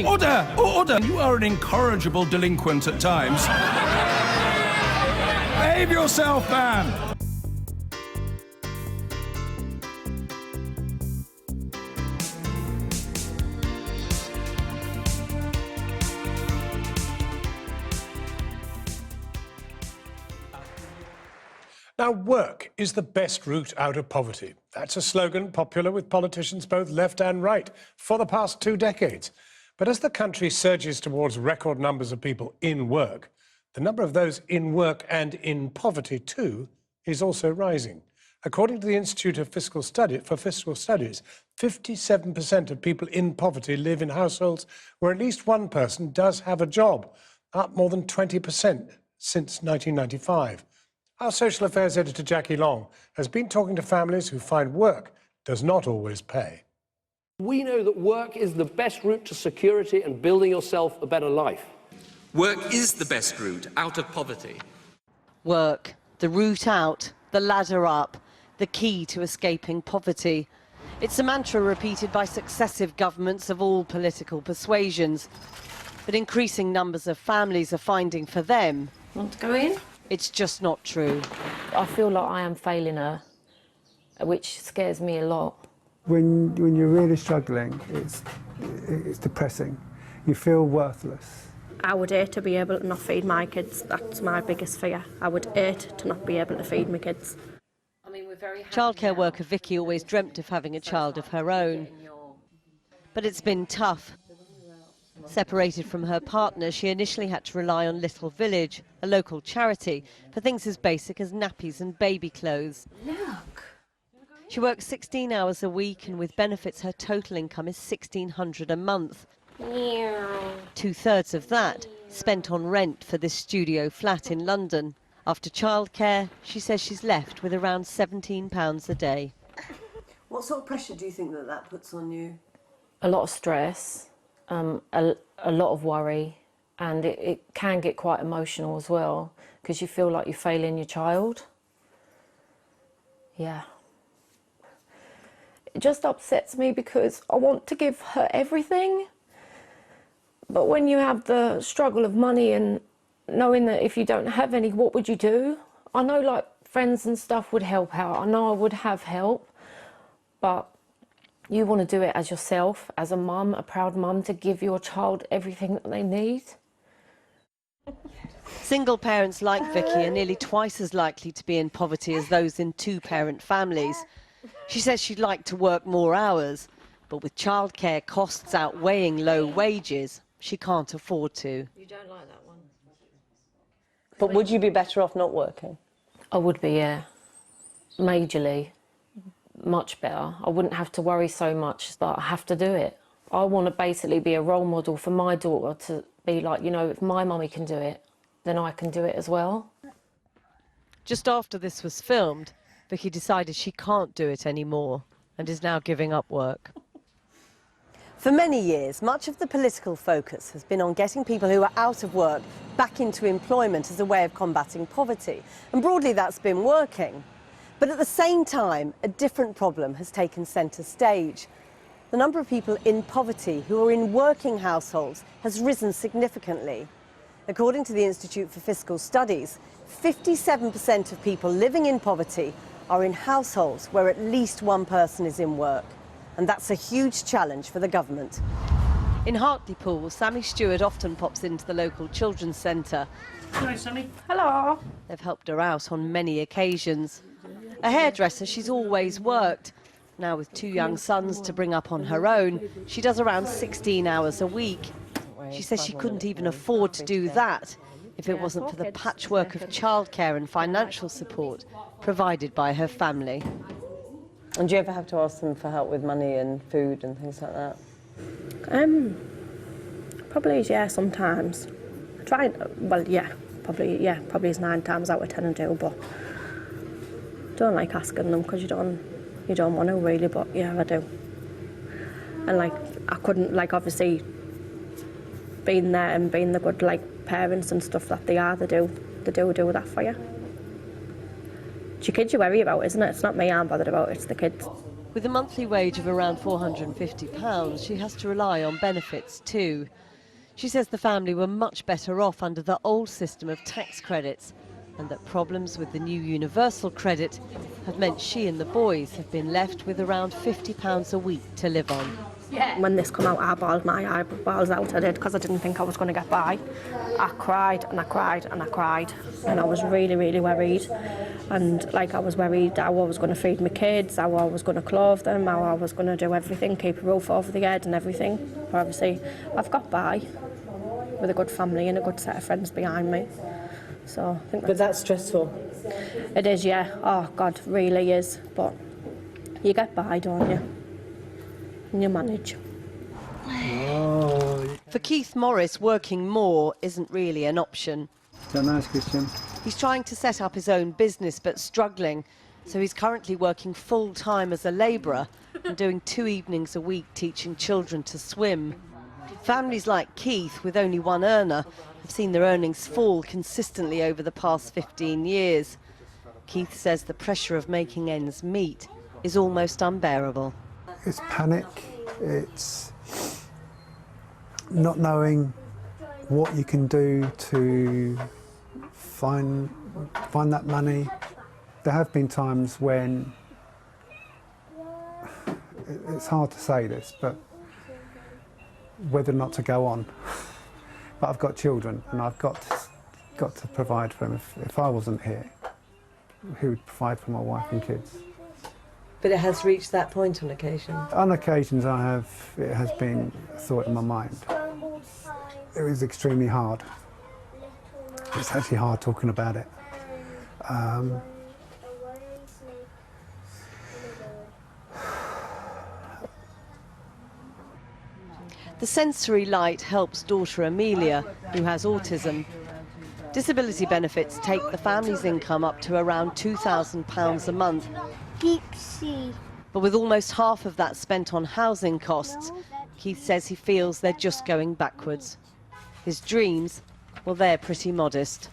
Order! Order! You are an incorrigible delinquent at times. Behave yourself, man! Now, work is the best route out of poverty. That's a slogan popular with politicians both left and right for the past 2 decades. But as the country surges towards record numbers of people in work, the number of those in work and in poverty too is also rising. According to the Institute of Fiscal Studies, 57% of people in poverty live in households where at least one person does have a job, up more than 20% since 1995. Our social affairs editor, Jackie Long, has been talking to families who find work does not always pay. We know that work is the best route to security and building yourself a better life. Work is the best route out of poverty. Work, the route out, the ladder up, the key to escaping poverty. It's a mantra repeated by successive governments of all political persuasions. But increasing numbers of families are finding for them, Want to go in? It's just not true. I feel like I am failing her, which scares me a lot. When you're really struggling, it's depressing. You feel worthless. I would hate to be able to not feed my kids. That's my biggest fear. I would hate to not be able to feed my kids. Childcare worker Vicky always dreamt of having a child of her own. But it's been tough. Separated from her partner, she initially had to rely on Little Village, a local charity, for things as basic as nappies and baby clothes. Look. She works 16 hours a week, and with benefits, her total income is $1,600 a month. 2/3 of that spent on rent for this studio flat in London. After childcare, she says she's left with around £17 a day. What sort of pressure do you think that puts on you? A lot of stress, a lot of worry, and it can get quite emotional as well, because you feel like you're failing your child. Yeah. It just upsets me because I want to give her everything. But when you have the struggle of money and knowing that if you don't have any, what would you do? I know like friends and stuff would help out. I know I would have help, but you want to do it as yourself, as a mum, a proud mum, to give your child everything that they need. Single parents like Vicky are nearly twice as likely to be in poverty as those in two-parent families. She says she'd like to work more hours, but with childcare costs outweighing low wages, she can't afford to. You don't like that one? But would you be better off not working? I would be, yeah. Majorly. Much better. I wouldn't have to worry so much, but I have to do it. I want to basically be a role model for my daughter to be like, you know, if my mummy can do it, then I can do it as well. Just after this was filmed, Vicky decided she can't do it anymore and is now giving up work. For many years, much of the political focus has been on getting people who are out of work back into employment as a way of combating poverty. And broadly, that's been working. But at the same time, a different problem has taken centre stage. The number of people in poverty who are in working households has risen significantly. According to the Institute for Fiscal Studies, 57% of people living in poverty are in households where at least one person is in work. And that's a huge challenge for the government. In Hartlepool, Sammy Stewart often pops into the local children's centre. Hi, Sammy. Hello. They've helped her out on many occasions. A hairdresser she's always worked. Now with 2 young sons to bring up on her own, she does around 16 hours a week. She says she couldn't even afford to do that if it wasn't for the patchwork of childcare and financial support provided by her family. And do you ever have to ask them for help with money and food and things like that? Probably, yeah, sometimes. I try, well, yeah, probably is 9 times out of 10 I do, but don't like asking them because you don't want to really, but yeah, I do. And like, I couldn't, like, obviously being there and being the good, like, parents and stuff that they are, they do that for you. It's your kids you worry about, isn't it? It's not me I'm bothered about, it's the kids. With a monthly wage of around £450, she has to rely on benefits too. She says the family were much better off under the old system of tax credits, and that problems with the new universal credit have meant she and the boys have been left with around £50 a week to live on. When this came out, I bawled my eyeballs out. I did, because I didn't think I was going to get by. I cried and I cried and I cried, and I was really, really worried. And like, I was worried how I was going to feed my kids, how I was going to clothe them, how I was going to do everything, keep a roof over the head and everything. But obviously, I've got by with a good family and a good set of friends behind me. So I think But that's stressful. it is, yeah. Oh God, really is. But you get by, don't you? And you manage. For Keith Morris, working more isn't really an option. Is that nice, Christian? He's trying to set up his own business but struggling, so he's currently working full-time as a labourer and doing 2 evenings a week teaching children to swim. Families like Keith, with only one earner, have seen their earnings fall consistently over the past 15 years. Keith says the pressure of making ends meet is almost unbearable. It's panic, it's not knowing what you can do to find that money. There have been times when, it's hard to say this, but whether or not to go on. But I've got children and I've got to provide for them. If I wasn't here, who would provide for my wife and kids? But it has reached that point on occasion. On occasions it has been a thought in my mind. It was extremely hard. It's actually hard talking about it. The sensory light helps daughter Amelia, who has autism. Disability benefits take the family's income up to around £2,000 a month. But with almost half of that spent on housing costs, Keith says he feels they're just going backwards. His dreams, well, they're pretty modest.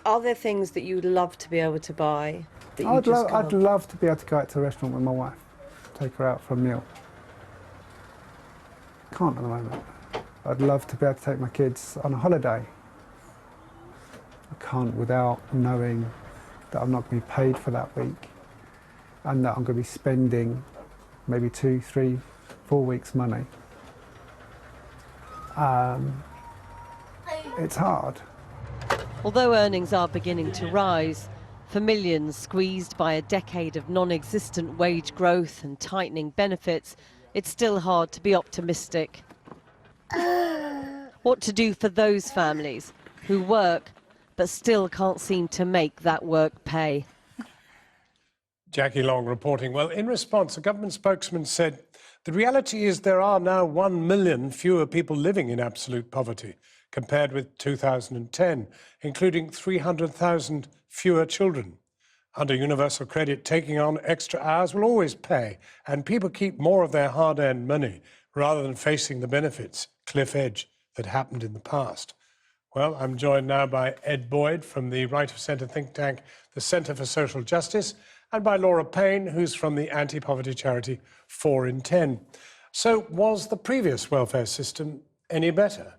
Are there things that you'd love to be able to buy that you just can't? I'd love to be able to go out to a restaurant with my wife, take her out for a meal. Can't at the moment. I'd love to be able to take my kids on a holiday. I can't without knowing that I'm not going to be paid for that week and that I'm going to be spending maybe 2, 3, 4 weeks' money. It's hard. Although earnings are beginning to rise, for millions squeezed by a decade of non-existent wage growth and tightening benefits, it's still hard to be optimistic. What to do for those families who work but still can't seem to make that work pay? Jackie Long reporting. Well, in response, a government spokesman said, the reality is there are now 1 million fewer people living in absolute poverty compared with 2010, including 300,000 fewer children. Under universal credit, taking on extra hours will always pay, and people keep more of their hard-earned money rather than facing the benefits, cliff edge, that happened in the past. Well, I'm joined now by Ed Boyd from the Right of Centre think tank, the Centre for Social Justice, and by Laura Payne, who's from the anti-poverty charity 4 in 10. So was the previous welfare system any better?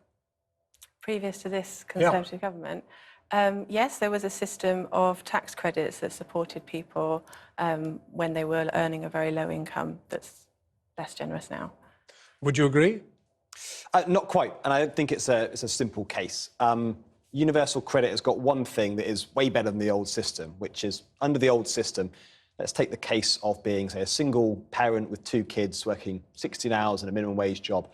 Previous to this Conservative government? Yes, there was a system of tax credits that supported people when they were earning a very low income that's less generous now. Would you agree? Not quite, and I don't think it's a simple case. Universal credit has got one thing that is way better than the old system, which is, under the old system, let's take the case of being, say, a single parent with 2 kids working 16 hours in a minimum wage job.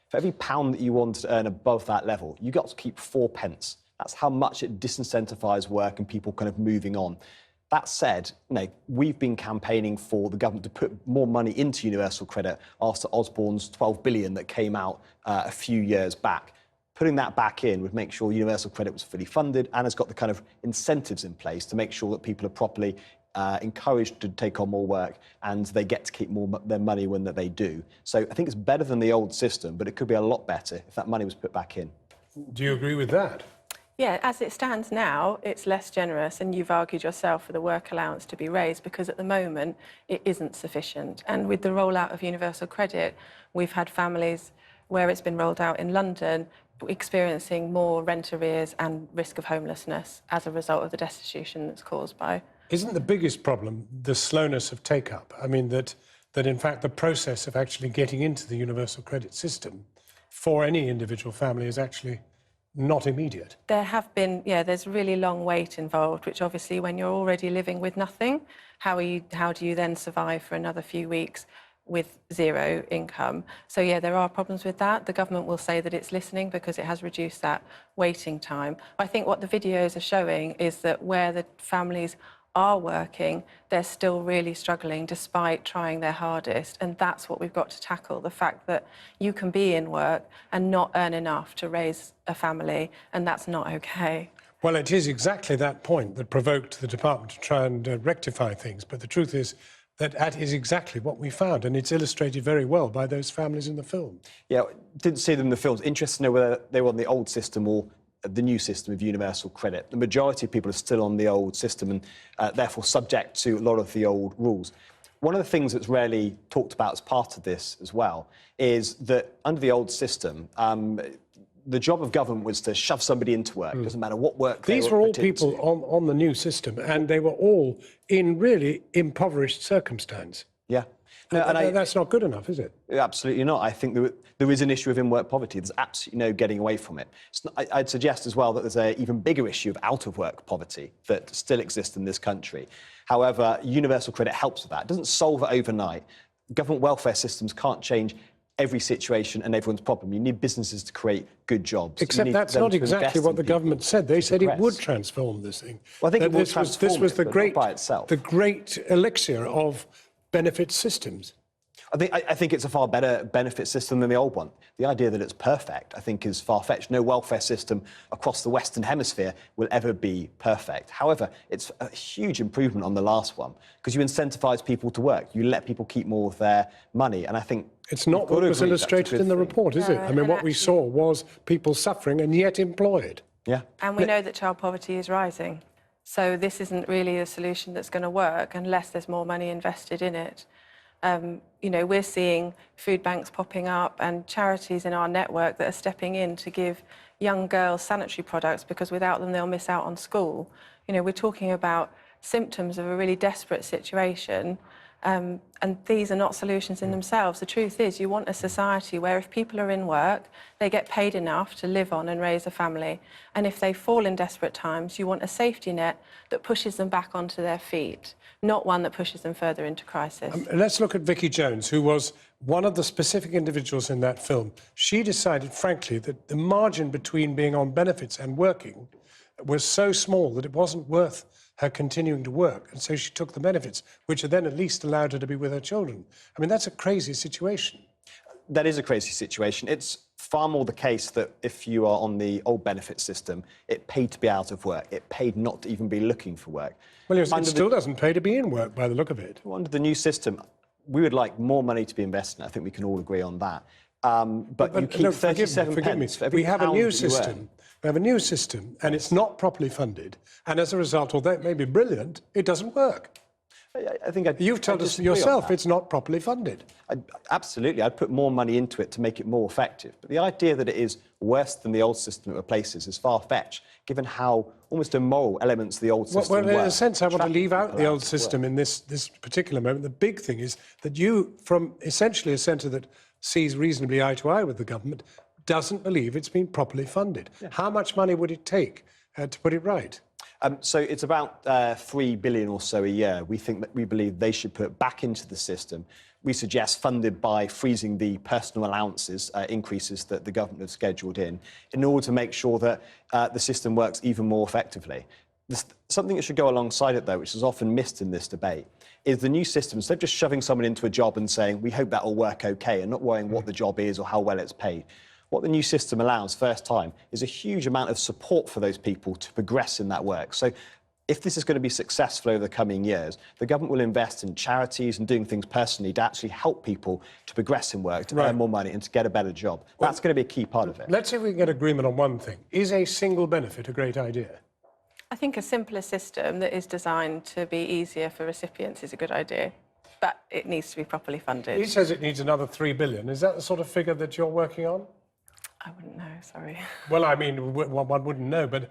For every pound that you wanted to earn above that level, you got to keep 4 pence. That's how much it disincentivises work and people kind of moving on. That said, we've been campaigning for the government to put more money into universal credit after Osborne's 12 billion that came out a few years back. Putting that back in would make sure universal credit was fully funded and has got the kind of incentives in place to make sure that people are properly encouraged to take on more work and they get to keep more their money when they do. So I think it's better than the old system, but it could be a lot better if that money was put back in. Do you agree with that? Yeah, as it stands now, it's less generous, and you've argued yourself for the work allowance to be raised because at the moment it isn't sufficient. And with the rollout of universal credit, we've had families where it's been rolled out in London experiencing more rent arrears and risk of homelessness as a result of the destitution that's caused by. Isn't the biggest problem the slowness of take-up? I mean, that in fact the process of actually getting into the universal credit system for any individual family is actually not immediate. There have been, there's really long wait involved, which obviously when you're already living with nothing, how do you then survive for another few weeks with zero income? So yeah, there are problems with that. The government will say that it's listening because it has reduced that waiting time. I think what the videos are showing is that where the families are working, they're still really struggling despite trying their hardest. And that's what we've got to tackle, the fact that you can be in work and not earn enough to raise a family, and that's not okay. Well, it is exactly that point that provoked the department to try and rectify things. But the truth is that is exactly what we found, and it's illustrated very well by those families in the film. Yeah, didn't see them in the films. Interested to know whether they were on the old system or the new system of universal credit. The majority of people are still on the old system and therefore subject to a lot of the old rules. One of the things that's rarely talked about as part of this as well is that under the old system, the job of government was to shove somebody into work. It doesn't matter what work These were all people on the new system, and they were all in really impoverished circumstance. Yeah. No, and that's not good enough, is it? Absolutely not. I think there is an issue of in-work poverty. There's absolutely no getting away from it. I'd suggest as well that there's an even bigger issue of out-of-work poverty that still exists in this country. However, universal credit helps with that. It doesn't solve it overnight. Government welfare systems can't change every situation and everyone's problem. You need businesses to create good jobs. Except that's not exactly what the government said. They said it would transform this thing. Well, I think it would transform this was it, the but great, not by itself. the great elixir of benefit systems. I think it's a far better benefit system than the old one. The idea that it's perfect, I think, is far-fetched. No welfare system across the Western Hemisphere will ever be perfect. However, it's a huge improvement on the last one because you incentivise people to work. You let people keep more of their money, and I think it's not what was illustrated in the report, is it? I mean, what we saw was people suffering and yet employed. Yeah. And we know that child poverty is rising. So this isn't really a solution that's going to work unless there's more money invested in it. You know, we're seeing food banks popping up and charities in our network that are stepping in to give young girls sanitary products because without them they'll miss out on school. You know, we're talking about symptoms of a really desperate situation, and these are not solutions in themselves. The truth is you want a society where if people are in work, they get paid enough to live on and raise a family. And if they fall in desperate times, you want a safety net that pushes them back onto their feet, not one that pushes them further into crisis. Let's look at Vicky Jones, who was one of the specific individuals in that film. She decided, frankly, that the margin between being on benefits and working was so small that it wasn't worth her continuing to work, and so she took the benefits, which then at least allowed her to be with her children. I mean, that's a crazy situation. That is a crazy situation. It's far more the case that if you are on the old benefit system, it paid to be out of work. It paid not to even be looking for work. Well, it still doesn't pay to be in work by the look of it. Well, under the new system, we would like more money to be invested in. I think we can all agree on that. But you keep 37 pence for every We have a pound new that you system. earn. We have a new system, and it's not properly funded. And as a result, although it may be brilliant, it doesn't work. I think You've told us yourself it's not properly funded. Absolutely. I'd put more money into it to make it more effective. But the idea that it is worse than the old system it replaces is far-fetched, given how almost immoral elements of the old system Well, in were. a sense, I want to leave out Trapping the people old system in this particular moment. The big thing is that you, from essentially a centre that sees reasonably eye to eye with the government, doesn't believe it's been properly funded. Yeah. How much money would it take to put it right? So it's about 3 billion or so a year. We believe they should put back into the system. We suggest funded by freezing the personal allowances increases that the government have scheduled in order to make sure that the system works even more effectively. Something that should go alongside it, though, which is often missed in this debate, is the new system. Instead of just shoving someone into a job and saying, we hope that will work OK, and not worrying what the job is or how well it's paid, what the new system allows, first time, is a huge amount of support for those people to progress in that work. So if this is going to be successful over the coming years, the government will invest in charities and doing things personally to actually help people to progress in work, to earn more money and to get a better job. That's going to be a key part of it. Let's see if we can get agreement on one thing. Is a single benefit a great idea? I think a simpler system that is designed to be easier for recipients is a good idea, but it needs to be properly funded. He says it needs another £3 billion. Is that the sort of figure that you're working on? I wouldn't know, sorry. Well, I mean, one wouldn't know, but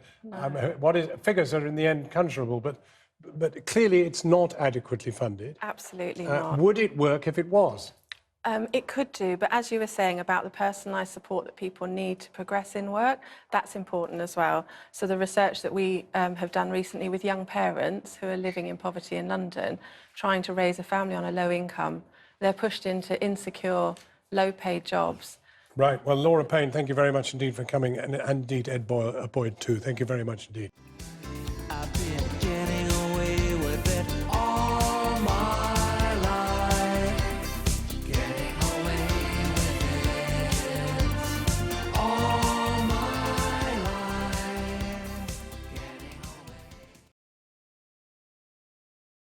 figures are in the end conjurable, but clearly it's not adequately funded. Absolutely not. Would it work if it was? It could do, but as you were saying about the personalised support that people need to progress in work, that's important as well. So the research that we have done recently with young parents who are living in poverty in London, trying to raise a family on a low income, they're pushed into insecure, low-paid jobs. Right. Well, Laura Payne, thank you very much indeed for coming, and indeed Ed Boyd too. Thank you very much indeed.